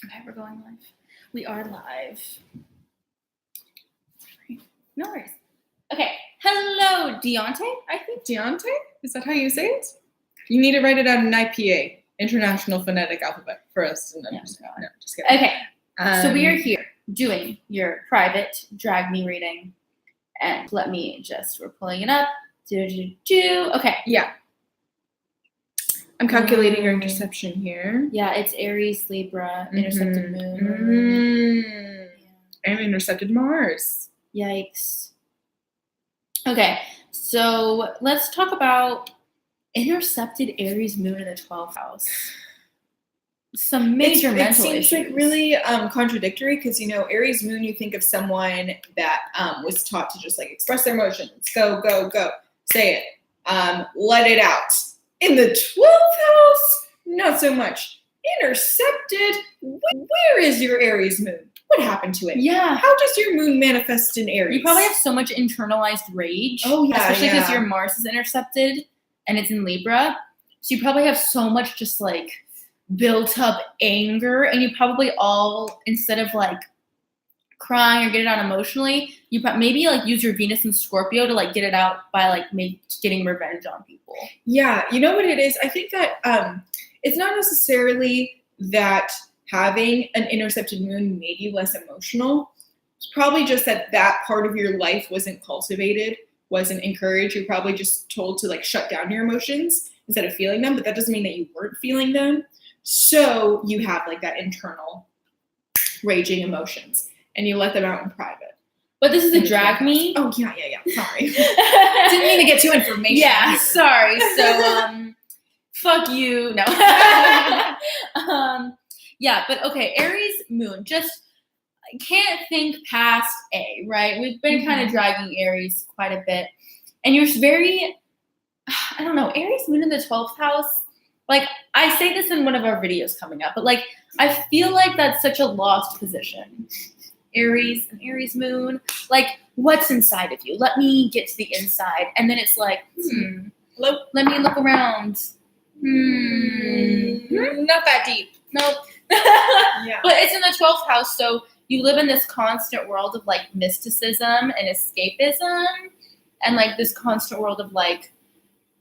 Okay, we're going live. We are live. Sorry. No worries. Okay. Hello, DeAnte, I think. DeAnte? Is that how you say it? You need to write it out in IPA, International Phonetic Alphabet, for us to understand. No, just kidding. Okay. So we are here doing your private drag me reading. And let me just, we're pulling it up. Okay. Yeah. I'm calculating your interception here. Yeah, it's Aries, Libra, intercepted moon. And intercepted Mars. Yikes. Okay, so let's talk about intercepted Aries moon in the 12th house. Some major mental issues. It seems like really contradictory because, Aries moon, you think of someone that was taught to just like express their emotions. Go, go, go. Say it. Let it out. In the 12th house, not so much. Intercepted. Where is your Aries moon? What happened to it? Yeah. How does your moon manifest in Aries? You probably have so much internalized rage. Oh, yeah. Especially because your Mars is intercepted and it's in Libra. So you probably have so much just like built up anger. And you probably all, instead of like crying or get it out emotionally, you maybe like use your Venus in Scorpio to like get it out by like getting revenge on people. Yeah. You know what it is? I think that it's not necessarily that having an intercepted moon made you less emotional. It's probably just that part of your life wasn't cultivated, wasn't encouraged. You're probably just told to like shut down your emotions instead of feeling them, but that doesn't mean that you weren't feeling them. So you have like that internal raging emotions and you let them out in private. But this is a drag me. Oh, yeah. Sorry. Didn't mean to get too information. Yeah, sorry. So, fuck you. No. Yeah, but okay, Aries moon, just can't think past A, right? We've been kind of dragging Aries quite a bit. And you're very, I don't know, Aries moon in the 12th house. Like, I say this in one of our videos coming up, but like, I feel like that's such a lost position. Aries and Aries moon, like, what's inside of you? Let me get to the inside. And then it's like, let me look around. Not that deep. Nope. Yeah. But it's in the 12th house, so you live in this constant world of like mysticism and escapism, and like this constant world of like,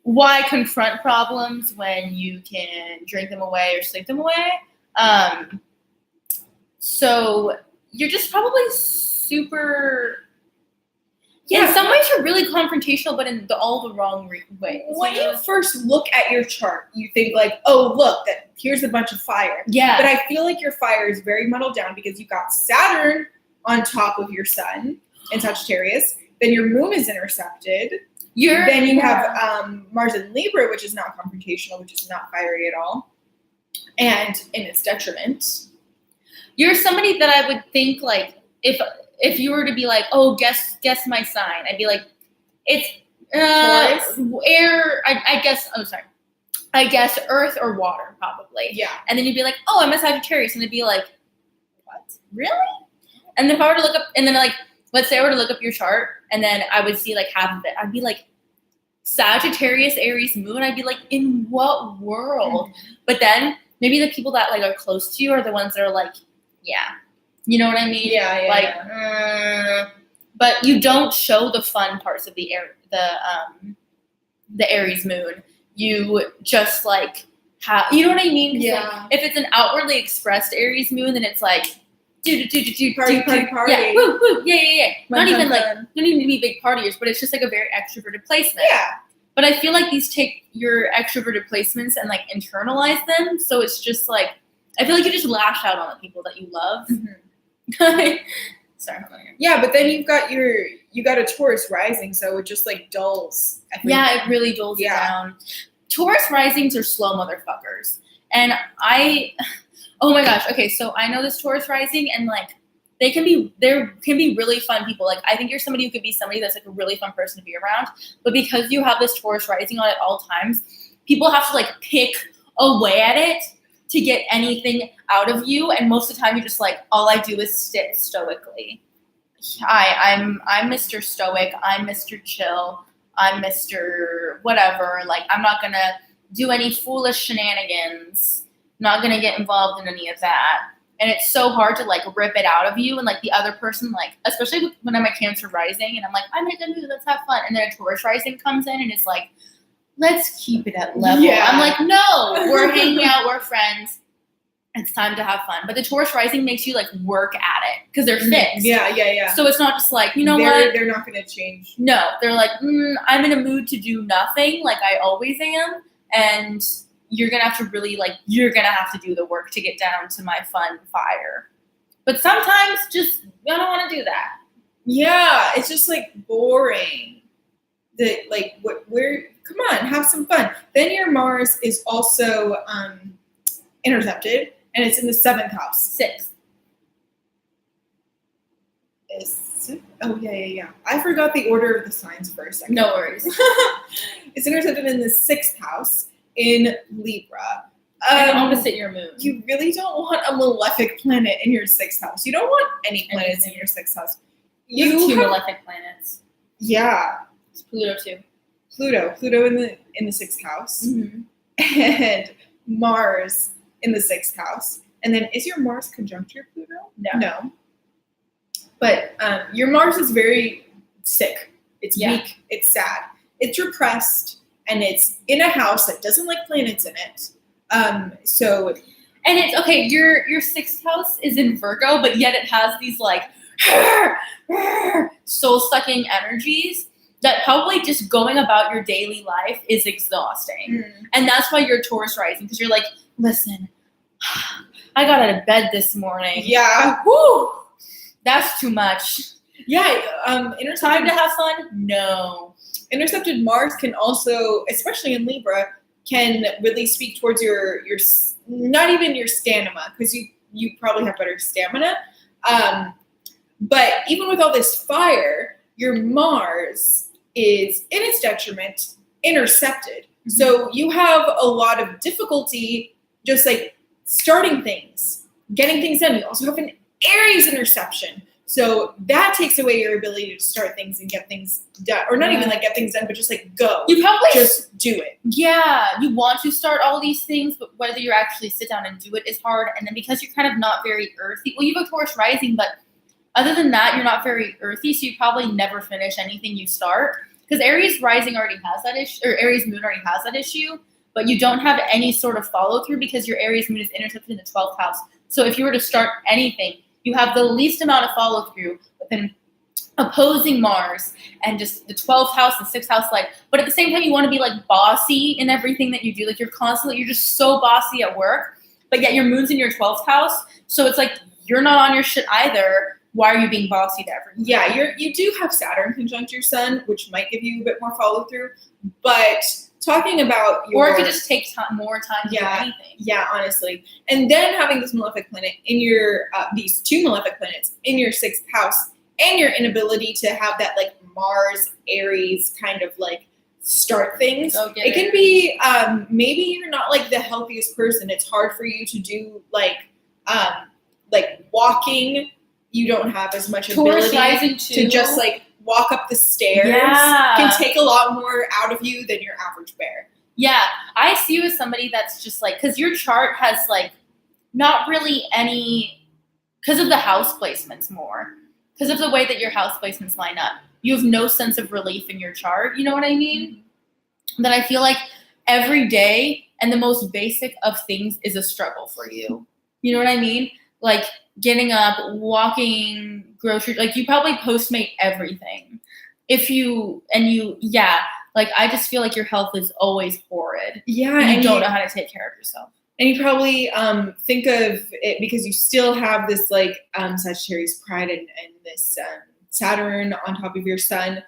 why confront problems when you can drink them away or sleep them away? So you're just probably super. Yeah, in some ways you're really confrontational, but in all the wrong ways. When you first look at your chart, you think like, oh, look, here's a bunch of fire. Yeah. But I feel like your fire is very muddled down because you got Saturn on top of your sun in Sagittarius. Then your moon is intercepted. Then you have Mars in Libra, which is not confrontational, which is not fiery at all. And in its detriment. You're somebody that I would think like, if you were to be like, oh, guess my sign, I'd be like, it's air. I guess. Oh, sorry. I guess earth or water, probably. Yeah. And then you'd be like, oh, I'm a Sagittarius, and they'd be like, what? Really? And if I were to look up, and then like, let's say I were to look up your chart, and then I would see like half of it, I'd be like, Sagittarius, Aries moon. I'd be like, in what world? But then maybe the people that like are close to you are the ones that are like, yeah. You know what I mean? Yeah. But you don't show the fun parts of the Aries moon. You just like have, you know what I mean? Yeah. Like, if it's an outwardly expressed Aries moon, then it's like party. Yeah, woo, yeah. Not even like, fun. you don't need to be big partiers, but it's just like a very extroverted placement. Yeah. But I feel like these take your extroverted placements and like internalize them. So it's just like, I feel like you just lash out on the people that you love. Sorry. Yeah, but then you got a Taurus rising, so it just like dulls. Yeah, it really dulls it down. Taurus risings are slow motherfuckers. And oh my gosh, okay, so I know this Taurus rising, and like there can be really fun people. Like I think you're somebody who could be somebody that's like a really fun person to be around, but because you have this Taurus rising on at all times, people have to like pick away at it to get anything out of you, and most of the time you're just like, all I do is sit stoically. I'm Mr. Stoic, I'm Mr. Chill, I'm Mr. Whatever, like I'm not gonna do any foolish shenanigans, not gonna get involved in any of that. and it's so hard to like rip it out of you, and like the other person, like especially when I'm a Cancer rising and I'm like, I'm in a good mood, let's have fun, and then a Taurus rising comes in and it's like, let's keep it at level. Yeah. I'm like, no, we're hanging out, we're friends. It's time to have fun. But the Taurus rising makes you like work at it because they're fixed. Yeah. So it's not just like, you know what? what? They're not going to change. No, they're like, I'm in a mood to do nothing like I always am. And you're going to have to really like, you're going to have to do the work to get down to my fun fire. But sometimes just, I don't want to do that. Yeah, it's just like boring. Come on, have some fun. Then your Mars is also intercepted, and it's in the 7th house. 6th. Oh, yeah. I forgot the order of the signs for a second. No worries. It's intercepted in the 6th house in Libra. And opposite your moon. You really don't want a malefic planet in your 6th house. You don't want any planets in your 6th house. You have 2 malefic planets. Yeah. It's Pluto too. Pluto in the 6th house. Mm-hmm. And Mars in the 6th house. And then is your Mars conjunct your Pluto? No. But your Mars is very sick. It's weak. It's sad. It's repressed. And it's in a house that doesn't like planets in it. And it's okay, your 6th house is in Virgo, but yet it has these like soul-sucking energies that probably just going about your daily life is exhausting. And that's why you're Taurus rising, because you're like, listen, I got out of bed this morning. Yeah. Whew, that's too much. Yeah. Time to have fun? No. Intercepted Mars can also, especially in Libra, can really speak towards your not even your stamina, because you probably have better stamina. But even with all this fire, your Mars is in its detriment, intercepted. Mm-hmm. So you have a lot of difficulty just like starting things, getting things done. You also have an Aries interception. So that takes away your ability to start things and get things done. Or not even like get things done, but just like go. You probably just do it. Yeah. You want to start all these things, but whether you actually sit down and do it is hard. And then because you're kind of not very earthy, well, you have a Taurus rising, but other than that, you're not very earthy. So you probably never finish anything you start. Because Aries rising already has that issue, or Aries moon already has that issue, but you don't have any sort of follow through because your Aries moon is intercepted in the 12th house. So if you were to start anything, you have the least amount of follow through with an opposing Mars and just the 12th house and 6th house, like, but at the same time, you want to be like bossy in everything that you do. Like you're just so bossy at work, but yet your moon's in your 12th house. So it's like, you're not on your shit either. Why are you being bossy to everyone? Yeah, you do have Saturn conjunct your sun, which might give you a bit more follow through. But talking about or it could just take more time to do anything. Yeah, honestly. And then having this malefic planet in your these 2 malefic planets in your 6th house, and your inability to have that like Mars Aries kind of like start things. It can be maybe you're not like the healthiest person. It's hard for you to do like walking. You don't have as much ability to just like walk up the stairs. Yeah. Can take a lot more out of you than your average bear. Yeah. I see you as somebody that's just like, because your chart has like not really any, because of the house placements more, because of the way that your house placements line up. You have no sense of relief in your chart. You know what I mean? Mm-hmm. That I feel like every day and the most basic of things is a struggle for you. You know what I mean? Like getting up, walking, grocery, like you probably Postmate everything. Like I just feel like your health is always horrid. Yeah. And you don't know how to take care of yourself. And you probably think of it because you still have this like Sagittarius pride and this Saturn on top of your sun.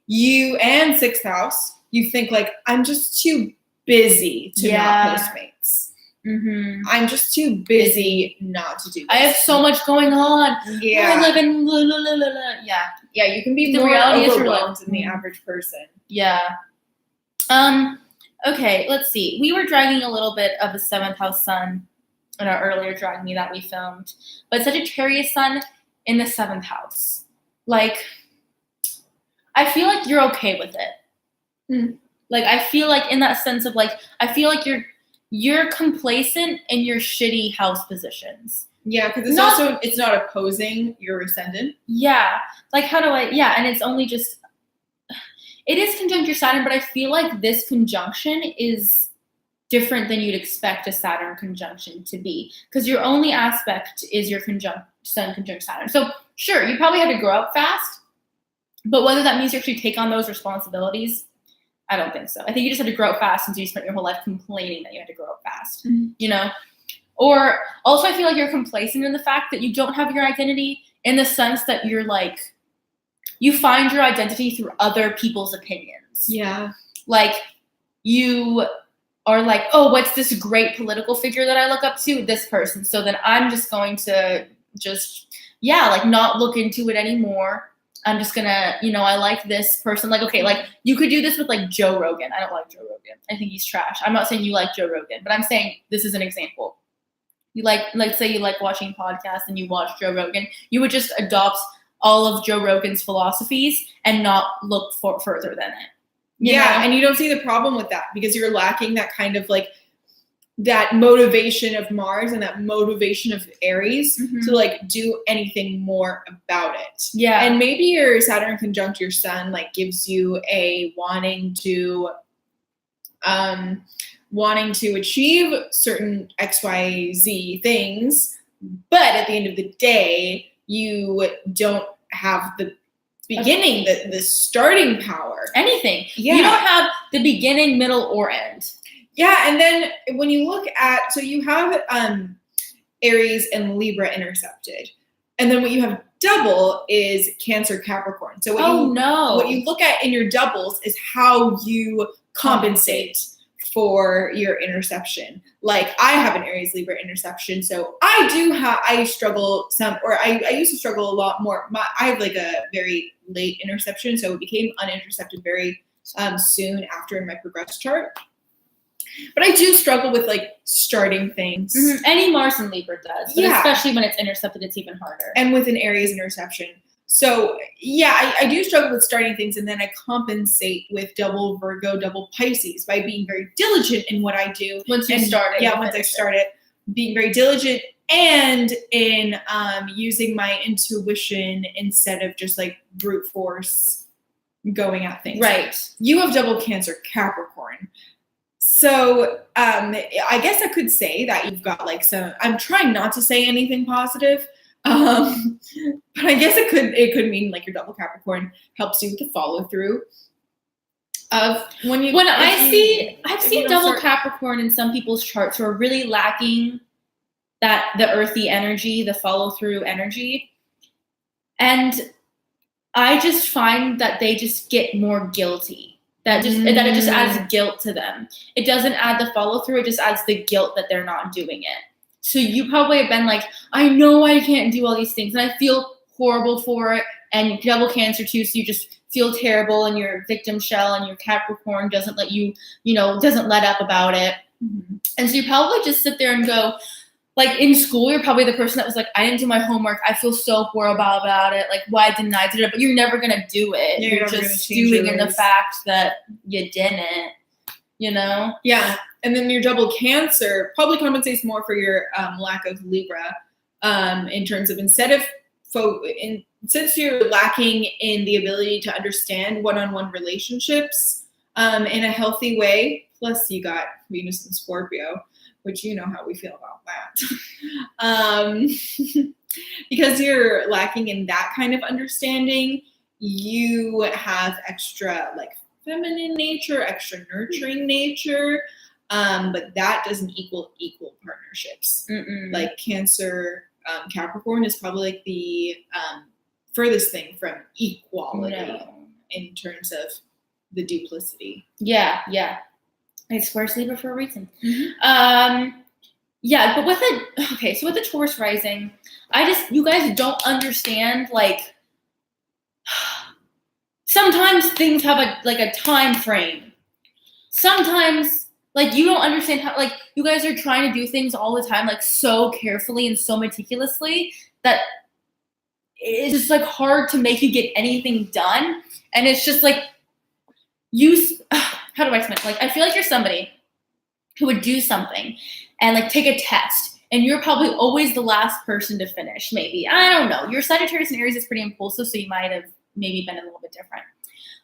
You and 6th house, you think like, I'm just too busy to not Postmates. Mm-hmm. I'm just too busy not to do this. I have so much going on. Yeah. I live in blah, blah, blah, blah, blah. Yeah. Yeah, you can be the more reality overwhelmed than the average person. Yeah. Okay, let's see. We were dragging a little bit of a 7th house sun in our earlier Drag Me that we filmed. But Sagittarius sun in the 7th house. Like, I feel like you're okay with it. Mm. Like, I feel like in that sense of like, I feel like you're complacent in your shitty house positions. Yeah, because it's not opposing your ascendant. Yeah. Like, how do I, and it's only just, it is conjunct your Saturn, but I feel like this conjunction is different than you'd expect a Saturn conjunction to be, because your only aspect is your Sun conjunct Saturn. So sure, you probably had to grow up fast, but whether that means you actually take on those responsibilities, I don't think so. I think you just had to grow up fast since you spent your whole life complaining that you had to grow up fast, you know? Or also I feel like you're complacent in the fact that you don't have your identity, in the sense that you're like, you find your identity through other people's opinions. Yeah. Like, you are like, oh, what's this great political figure that I look up to? This person. So then I'm just going to like not look into it anymore. I'm just gonna, I like this person. Like, okay, like you could do this with like Joe Rogan. I don't like Joe Rogan. I think he's trash. I'm not saying you like Joe Rogan, but I'm saying this is an example. You let's say you like watching podcasts and you watch Joe Rogan. You would just adopt all of Joe Rogan's philosophies and not look further than it. You know? And you don't see the problem with that because you're lacking that kind of like that motivation of Mars and that motivation of Aries to like do anything more about it. Yeah. And maybe your Saturn conjunct your Sun like gives you a wanting to achieve certain XYZ things, but at the end of the day, you don't have the beginning, the starting power. Anything. Yeah. You don't have the beginning, middle, or end. Yeah, and then when you look at, so you have Aries and Libra intersected, and then what you have double is Cancer Capricorn. So what you look at in your doubles is how you compensate for your interception. Like I have an Aries Libra interception, so I struggle I used to struggle a lot more. I have like a very late interception, so it became unintercepted very soon after in my progress chart. But I do struggle with like starting things. Any Mars and Libra does, but especially when it's intercepted, it's even harder. And with an Aries interception. So yeah, I do struggle with starting things, and then I compensate with double Virgo, double Pisces by being very diligent in what I do. Once I start it, being very diligent and in using my intuition instead of just like brute force going at things. Right. You have double Cancer Capricorn. So I guess I could say that you've got like I'm trying not to say anything positive. But I guess it could mean like your double Capricorn helps you with the follow through of I've seen double Capricorn in some people's charts who are really lacking the earthy energy, the follow through energy. And I just find that they just get more guilty. That it just adds guilt to them. It doesn't add the follow through, it just adds the guilt that they're not doing it. So you probably have been like, I know I can't do all these things, and I feel horrible for it. And double Cancer too, so you just feel terrible in your victim shell, and your Capricorn doesn't let you, doesn't let up about it. And so you probably just sit there and go, like in school, you're probably the person that was like, I didn't do my homework. I feel so horrible about it. Like, why didn't I do it? But you're never gonna do it. Yeah, you're just stewing in the fact that you didn't. Yeah. And then your double Cancer probably compensates more for your lack of Libra in terms of since you're lacking in the ability to understand one-on-one relationships in a healthy way. Plus, you got Venus and Scorpio, which you know how we feel about that. Because you're lacking in that kind of understanding, you have extra like feminine nature, extra nurturing nature. But that doesn't equal partnerships. Like Cancer Capricorn is probably like the furthest thing from equality in terms of the duplicity. Yeah. It's squares Libra for a reason. Yeah, but with the Taurus rising, you guys don't understand, like, sometimes things have a time frame. Sometimes, like, you don't understand how, like, you guys are trying to do things all the time, like, so carefully and so meticulously that it's just, like, hard to make you get anything done. And it's just, like, how do I explain it? Like, I feel like you're somebody who would do something and, like, take a test and you're probably always the last person to finish, maybe. I don't know. Your Sagittarius and Aries is pretty impulsive, so you might have maybe been a little bit different.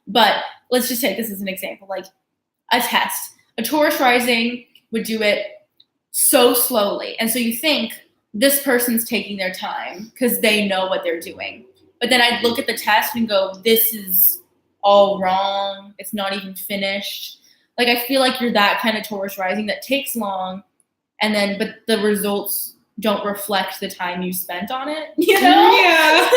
But let's just take this as an example, like a test. A Taurus rising would do it so slowly. And so you think this person's taking their time because they know what they're doing. But then I'd look at the test and go, this is all wrong. It's not even finished. Like, I feel like you're that kind of Taurus rising that takes long, and then, but the results don't reflect the time you spent on it, you know? Yeah.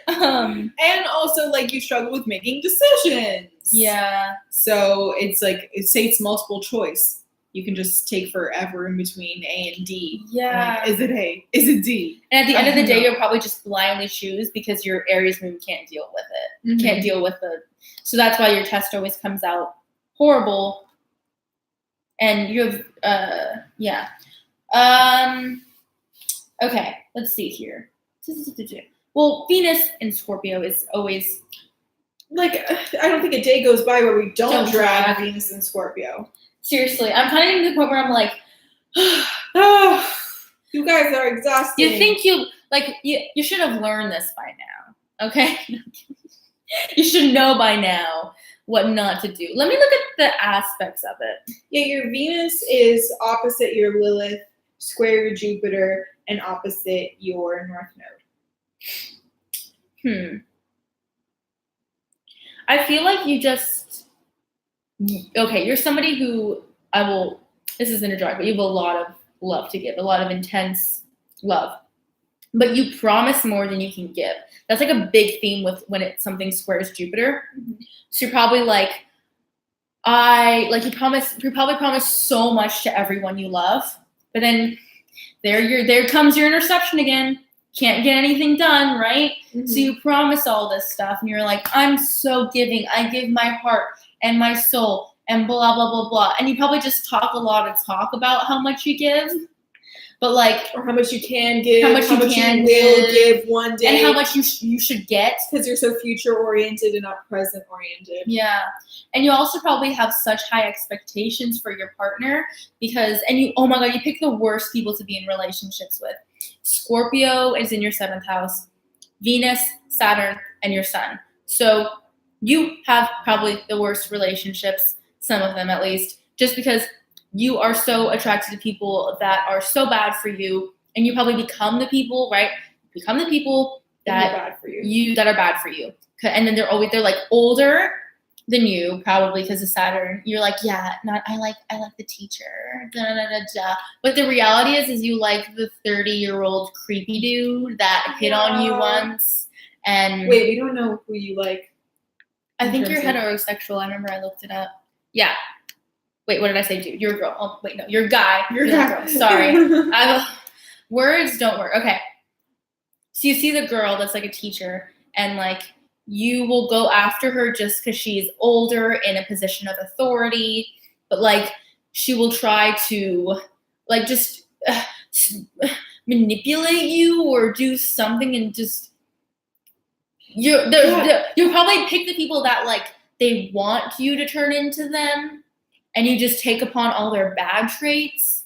And also, like, you struggle with making decisions. Yeah. So it's like, say it's multiple choice. You can just take forever in between A and D. Yeah. Like, is it A? Is it D? And at the end of the day, you'll probably just blindly choose because your Aries moon can't deal with it. Mm-hmm. Can't deal with so that's why your test always comes out horrible. And you have, yeah. Okay, let's see here. Well, Venus in Scorpio is always... Like, I don't think a day goes by where we don't drag drag. Venus in Scorpio. Seriously, I'm kind of getting to the point where I'm like... Oh, you guys are exhausted. You think you should have learned this by now, okay? You should know by now what not to do. Let me look at the aspects of it. Yeah, your Venus is opposite your Lilith, square your Jupiter, and opposite your North Node. I feel like you just... Okay, you're somebody who this isn't a drag, but you have a lot of love to give, a lot of intense love. But you promise more than you can give. That's like a big theme with when something squares Jupiter. Mm-hmm. So you're probably like, you probably promise so much to everyone you love, but then there comes your interception again. Can't get anything done, right? Mm-hmm. So you promise all this stuff, and you're like, I'm so giving. I give my heart and my soul, and blah blah blah blah. And you probably just talk a lot of talk about how much you give. But like, or how much you can give, how much you will give one day, and how much you should get, because you're so future oriented and not present oriented. Yeah, and you also probably have such high expectations for your partner oh my god, you pick the worst people to be in relationships with. Scorpio is in your 7th house, Venus, Saturn, and your Sun. So you have probably the worst relationships, some of them at least, just because you are so attracted to people that are so bad for you, and you probably become the people, right? Become the people that are bad for you. And then they're like older than you, probably because of Saturn. You're like, yeah, I like the teacher. Da, da, da, da. But the reality is you like the 30-year-old creepy dude that hit on you once. And wait, we don't know who you like. I think you're heterosexual. I remember I looked it up. Yeah. Wait, what did I say, dude? You're a girl. Oh, wait, no, you're a guy. You're a girl. Sorry. Words don't work. Okay. So you see the girl that's like a teacher, and like you will go after her just because she's older in a position of authority, but like she will try to like just manipulate you or do something, and just you'll probably pick the people that like they want you to turn into them. And you just take upon all their bad traits.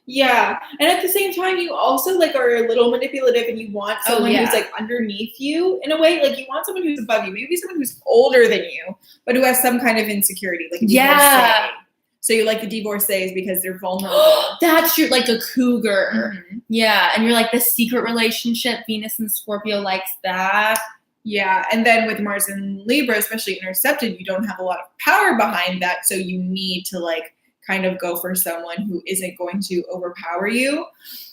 Yeah. And at the same time, you also like are a little manipulative, and you want someone who's like underneath you in a way. Like you want someone who's above you, maybe someone who's older than you, but who has some kind of insecurity. Like a divorcee. So you like the divorcees because they're vulnerable. That's like a cougar. Mm-hmm. Yeah. And you're like the secret relationship. Venus and Scorpio likes that. Yeah, and then with Mars and Libra, especially intercepted, you don't have a lot of power behind that, so you need to like kind of go for someone who isn't going to overpower you.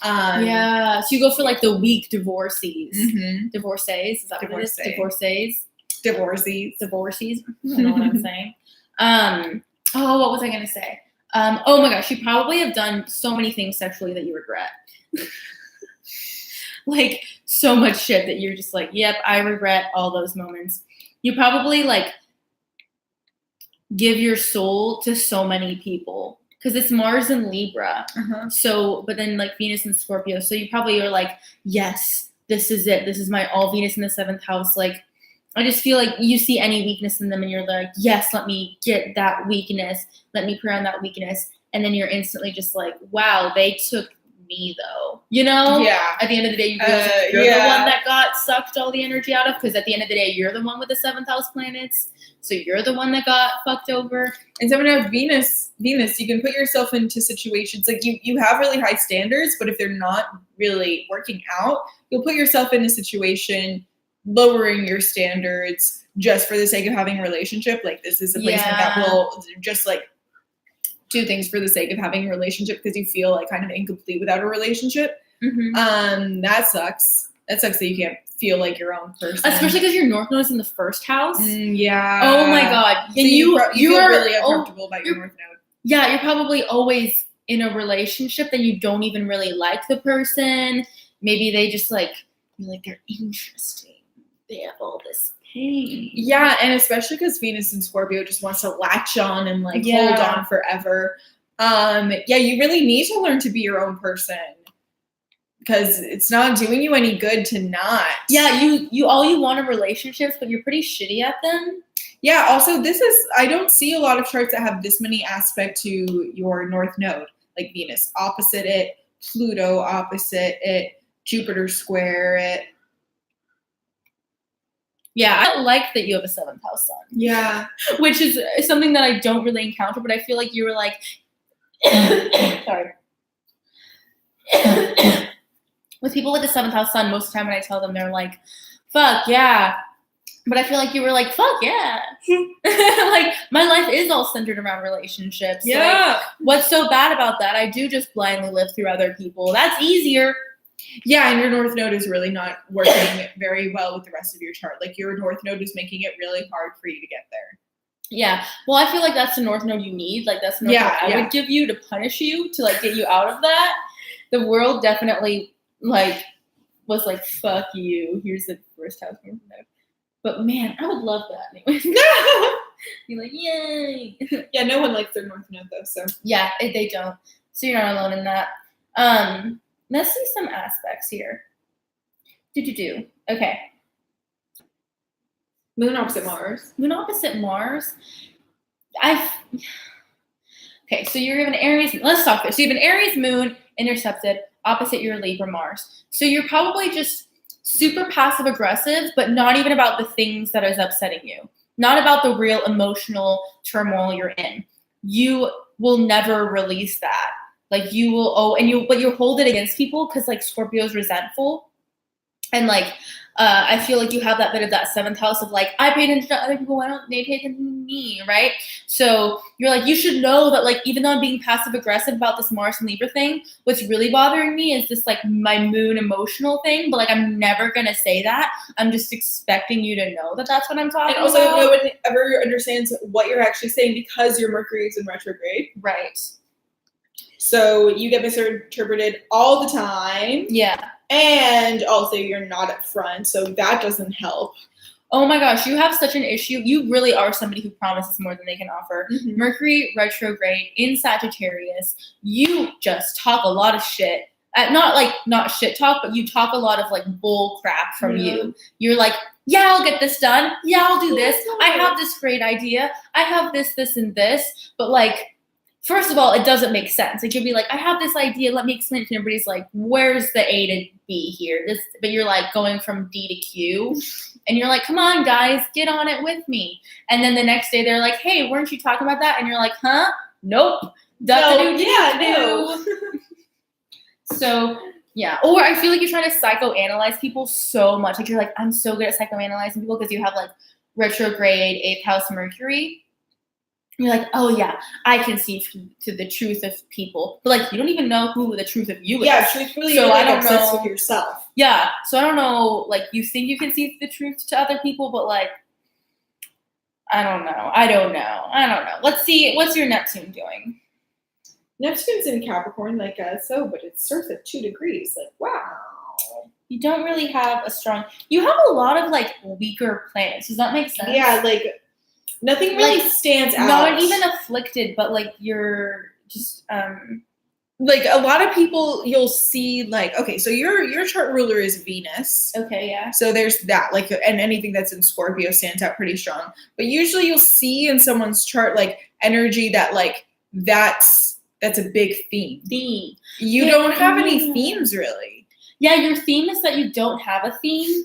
Yeah, so you go for like the weak divorcees. Mm-hmm. Divorcees, is that what it is? Divorcees. Divorcees. I know what I'm saying. What was I gonna say? Oh my gosh, you probably have done so many things sexually that you regret. Like so much shit that you're just like, yep, I regret all those moments. You probably like give your soul to so many people because it's Mars and Libra. Uh-huh. So, but then like Venus and Scorpio. So you probably are like, yes, this is it. This is my all Venus in the 7th house. Like, I just feel like you see any weakness in them and you're like, yes, let me get that weakness. Let me prey on that weakness. And then you're instantly just like, wow, they took me though. You know? Yeah. At the end of the day, you realize you're the one that got sucked all the energy out of, because at the end of the day, you're the one with the 7th house planets. So you're the one that got fucked over. And someone has Venus, you can put yourself into situations like you have really high standards, but if they're not really working out, you'll put yourself in a situation lowering your standards just for the sake of having a relationship. Like this is a placement that will just like do things for the sake of having a relationship because you feel like kind of incomplete without a relationship. That sucks. That sucks that you can't feel like your own person. Especially because your North Node is in the 1st house. Yeah. Oh my God. So And you are really uncomfortable about your North Node. Yeah, you're probably always in a relationship that you don't even really like the person. Maybe they just like, you're like, they're interesting. They have all this pain. Yeah, and especially because Venus in Scorpio just wants to latch on and like hold on forever. You really need to learn to be your own person because it's not doing you any good to not. Yeah, you all you want are relationships, but you're pretty shitty at them. Yeah, also I don't see a lot of charts that have this many aspect to your North Node, like Venus opposite it, Pluto opposite it, Jupiter square it. Yeah, I like that you have a 7th house sun. Yeah. Which is something that I don't really encounter, but I feel like you were like, sorry. With people with the 7th house sun, most of the time when I tell them, they're like, fuck yeah. But I feel like you were like, fuck yeah. Like, my life is all centered around relationships. Yeah. Like, what's so bad about that? I do just blindly live through other people. That's easier. Yeah, and your North Node is really not working very well with the rest of your chart. Like, your North Node is making it really hard for you to get there. Yeah. Well, I feel like that's the North Node you need. Like, that's the North Node I would give you to punish you, to, like, get you out of that. The world definitely, like, was like, fuck you. Here's the 1st house North Node. But, man, I would love that anyway. Be like, yay. Yeah, no one likes their North Node, though, so. Yeah, they don't. So you're not alone in that. Let's see some aspects here. Okay. Moon opposite Mars. Moon opposite Mars. Okay, so you're an Aries. Let's talk this. So you have an Aries moon intercepted opposite your Libra Mars. So you're probably just super passive aggressive, but not even about the things that is upsetting you. Not about the real emotional turmoil you're in. You will never release that. Like you will, but you hold it against people because like Scorpio's resentful. And like, I feel like you have that bit of that 7th house of like, I pay attention to other people, why don't they pay attention to me, right? So you're like, you should know that like, even though I'm being passive aggressive about this Mars and Libra thing, what's really bothering me is this like my moon emotional thing, but like, I'm never going to say that. I'm just expecting you to know that that's what I'm talking about. And also, no one ever understands what you're actually saying because your Mercury is in retrograde. Right. So you get misinterpreted all the time. Yeah. And also you're not up front, so that doesn't help. Oh my gosh, you have such an issue. You really are somebody who promises more than they can offer. Mm-hmm. Mercury retrograde in Sagittarius. You just talk a lot of shit. Not shit talk, but you talk a lot of like bull crap from you. You're like, yeah, I'll get this done. Yeah, I'll do this. I have this great idea. I have this, and this. But like, first of all, it doesn't make sense. Like you'll be like, I have this idea. Let me explain it to everybody's like, where's the A to B here? But you're like going from D to Q, and you're like, come on, guys, get on it with me. And then the next day they're like, hey, weren't you talking about that? And you're like, huh? Nope. No. So yeah. Or I feel like you're trying to psychoanalyze people so much. Like you're like, I'm so good at psychoanalyzing people because you have like retrograde 8th house Mercury. You're like, oh yeah, I can see to the truth of people, but like you don't even know who the truth of you is. Yeah, truthfully, so you're like I don't obsessed know with yourself. Yeah, so I don't know. Like you think you can see the truth to other people, but like I don't know. Let's see. What's your Neptune doing? Neptune's in Capricorn, but it starts at 2 degrees. Like wow. You don't really have a strong. You have a lot of like weaker planets. Does that make sense? Yeah, like. Nothing really stands out. Not even afflicted, but like you're just like a lot of people you'll see like okay, so your chart ruler is Venus. Okay, yeah. So there's that like and anything that's in Scorpio stands out pretty strong. But usually you'll see in someone's chart like energy that like that's That's a big theme. Theme. You don't have any themes, really. Yeah, your theme is that you don't have a theme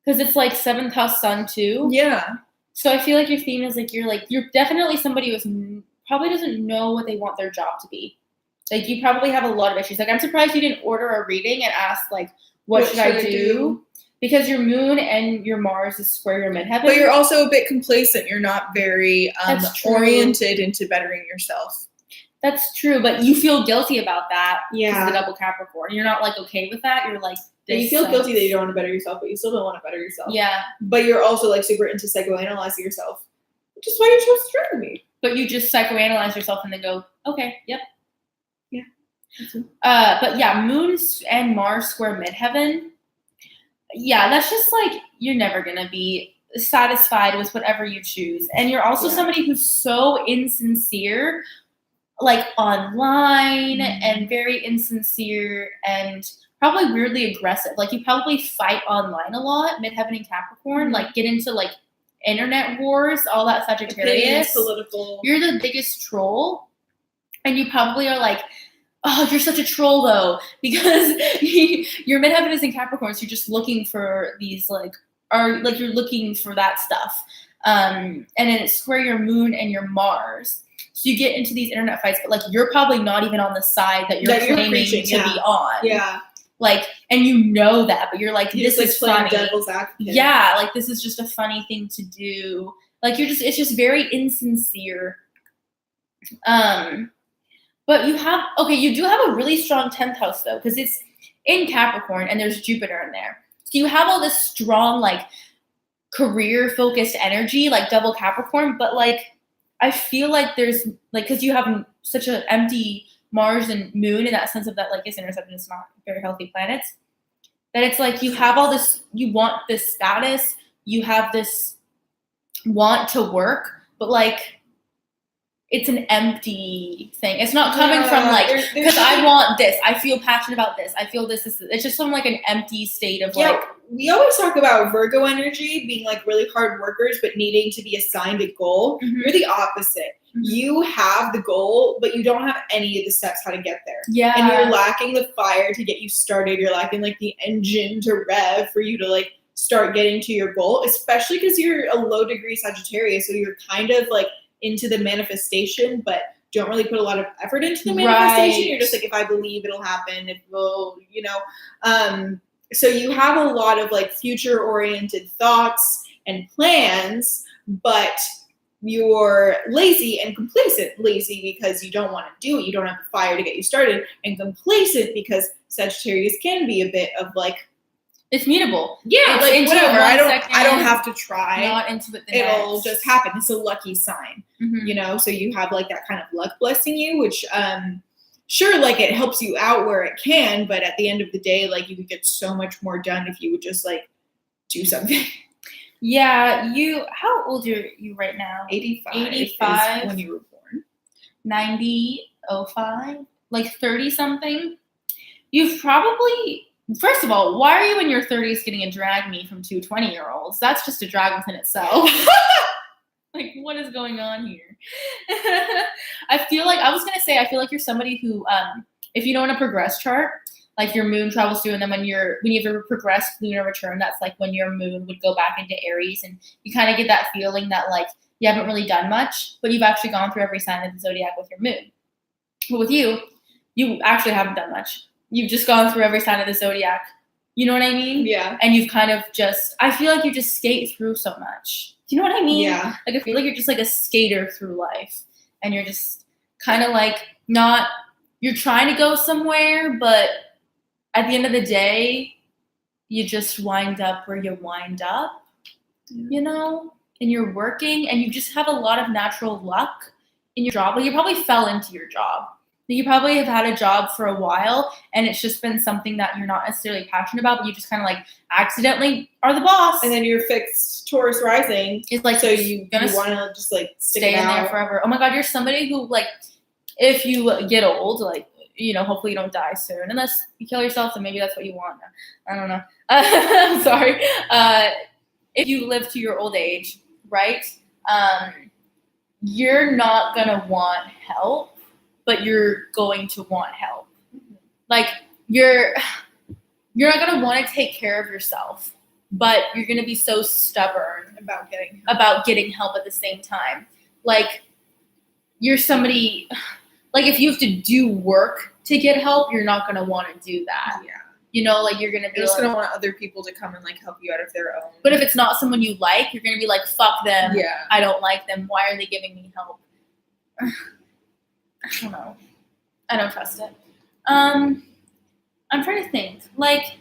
because it's like 7th house sun too. Yeah. So I feel like your theme is like you're definitely somebody who probably doesn't know what they want their job to be. Like you probably have a lot of issues. Like I'm surprised you didn't order a reading and ask like, what should I do? Because your moon and your Mars is square your midheaven. But you're also a bit complacent. You're not very oriented into bettering yourself. That's true, but you feel guilty about that. Yeah. Because of the double Capricorn. You're not like okay with that. You're like, you feel guilty that you don't want to better yourself, but you still don't want to better yourself. Yeah. But you're also like super into psychoanalyzing yourself, which is why you chose to join me. But you just psychoanalyze yourself and then go, okay, yep. Yeah. But yeah, Moon and Mars square midheaven. Yeah, that's just like you're never gonna be satisfied with whatever you choose, and you're also somebody who's so insincere, like online, and very insincere and probably weirdly aggressive. Like you probably fight online a lot, midheaven and Capricorn, like get into like internet wars, all that Sagittarius. Political. You're the biggest troll, and you probably are like, oh, you're such a troll though, because your midheaven is in Capricorn, so you're just looking for these you're looking for that stuff. And then it's square your moon and your Mars. So you get into these internet fights, but like you're probably not even on the side that you're claiming to be on. Yeah. Like, and you know that, but you're like, this is funny. Devil's advocate. Yeah, like this is just a funny thing to do. Like it's just very insincere. But you do have a really strong 10th house though, because it's in Capricorn and there's Jupiter in there. So you have all this strong, like career focused energy, like double Capricorn, but like, I feel like there's like, cause you have such an empty Mars and Moon in that sense of that, like it's intercepted, it's not very healthy planets, that it's like you have all this, you want this status, you have this want to work, but like it's an empty thing. It's not coming from like, because I want this, I feel passionate about this, I feel this. It's just from like an empty state of like. We always talk about Virgo energy being like really hard workers, but needing to be assigned a goal. Mm-hmm. You're the opposite. Mm-hmm. You have the goal, but you don't have any of the steps how to get there. Yeah. And you're lacking the fire to get you started. You're lacking like the engine to rev for you to like start getting to your goal, especially because you're a low degree Sagittarius. So you're kind of like into the manifestation, but don't really put a lot of effort into the manifestation. Right. You're just like, if I believe it'll happen, it will, so you have a lot of like future oriented thoughts and plans, but you're lazy and complacent. Lazy because you don't want to do it. You don't have the fire to get you started, and complacent because Sagittarius can be a bit of like, it's mutable. Yeah, like whatever. I don't have to try. Not into it. It'll just happen. It's a lucky sign, So you have like that kind of luck blessing you, which sure, like it helps you out where it can, but at the end of the day, like you could get so much more done if you would just like do something. Yeah, how old are you right now? 85. 85 is when you were born. 90, 05, like 30 something. You've probably, first of all, why are you in your 30s getting a drag me from two 20-year-olds? That's just a drag within itself. Like, what is going on here? I feel like you're somebody who, if you know in a progress chart, like your moon travels through, and then when you have a progressed lunar return, that's like when your moon would go back into Aries, and you kind of get that feeling that like you haven't really done much, but you've actually gone through every sign of the zodiac with your moon. But with you actually haven't done much. You've just gone through every sign of the zodiac. You know what I mean? Yeah. And you've kind of I feel like you just skate through so much. Do you know what I mean? Yeah. Like, I feel like you're just like a skater through life, and you're just kind of like you're trying to go somewhere, but at the end of the day, you just wind up where you wind up, and you're working, and you just have a lot of natural luck in your job. Like, you probably fell into your job. You probably have had a job for a while, and it's just been something that you're not necessarily passionate about, but you just kind of like accidentally are the boss. And then your fixed Taurus rising. It's like, so you want to just like stay in there forever. Oh my God, you're somebody who like, if you get old, like, hopefully you don't die soon, unless you kill yourself, then maybe that's what you want. I don't know. I'm sorry. If you live to your old age, right? You're not gonna want help. but you're going to want help. Like you're not gonna want to take care of yourself, but you're gonna be so stubborn about getting help at the same time. Like you're somebody, like if you have to do work to get help, you're not gonna want to do that. Yeah. You know, like you're gonna be You're just like, gonna want other people to come and like help you out of their own. but if it's not someone you like, you're gonna be like, fuck them. Yeah. I don't like them. Why are they giving me help? I don't know. I don't trust it. I'm trying to think. Like,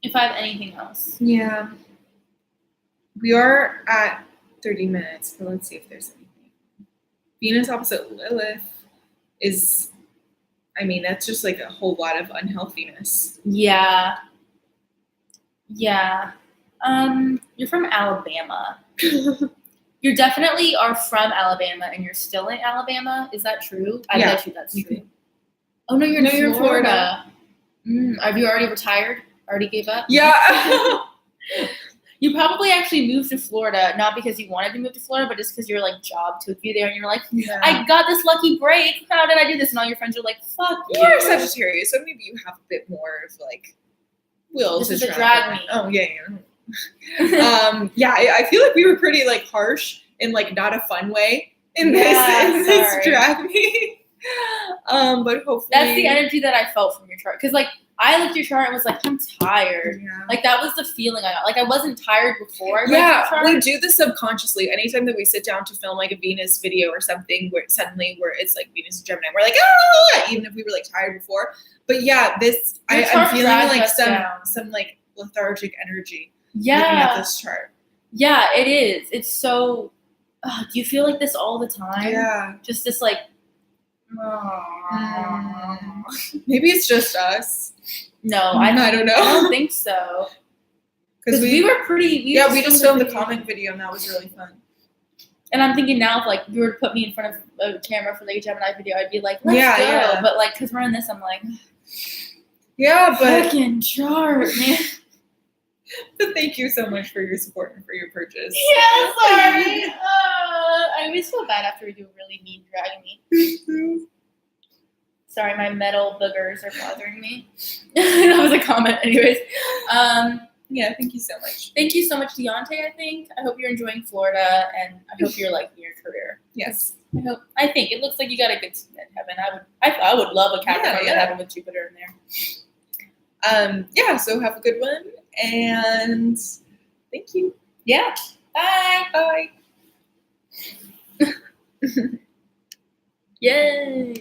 if I have anything else. Yeah. We are at 30 minutes, but let's see if there's anything. Venus opposite Lilith is, I mean, that's just like a whole lot of unhealthiness. Yeah. Yeah. You're from Alabama. You definitely are from Alabama and you're still in Alabama. Is that true? I bet you that's true. Oh, no, you're in Florida. Have you already retired? Already gave up? Yeah. You probably actually moved to Florida, not because you wanted to move to Florida, but just because your like job took you there and you're like, I got this lucky break. How did I do this? And all your friends are like, fuck you. You're a Sagittarius, so maybe you have a bit more of like will This to is a drag me. Oh, yeah. Yeah, I feel like we were pretty like harsh in like not a fun way in this drag me. But hopefully that's the energy that I felt from your chart. Because like I looked at your chart and was like, I'm tired. Yeah. Like that was the feeling I got. Like I wasn't tired before. Yeah, we do this subconsciously. Anytime that we sit down to film like a Venus video or something, where it's like Venus and Gemini, we're like, ah, even if we were like tired before. But yeah, this I'm feeling like some like lethargic energy. Looking at this chart. Yeah, it is. It's so. Do you feel like this all the time? Yeah. Just this like. Maybe it's just us. No, I don't know. I don't think so. Because we were pretty. We just filmed the comic video and that was really fun. And I'm thinking now, if like you were to put me in front of a camera for like a Gemini video, I'd be like, let's go. Yeah. But like, because we're in this, I'm like, yeah, but fucking chart, man. But thank you so much for your support and for your purchase. Yeah, sorry. I always feel bad after we do a really mean dragging me. Sorry, my metal boogers are bothering me. That was a comment, anyways. Yeah, thank you so much. Thank you so much, DeAnte. I think. I hope you're enjoying Florida, and I hope you're liking your career. Yes. I think it looks like you got a good team in heaven. I would love a Capricorn in heaven with Jupiter in there. Yeah. So have a good one, and thank you. Yeah. Bye. Bye. Yes.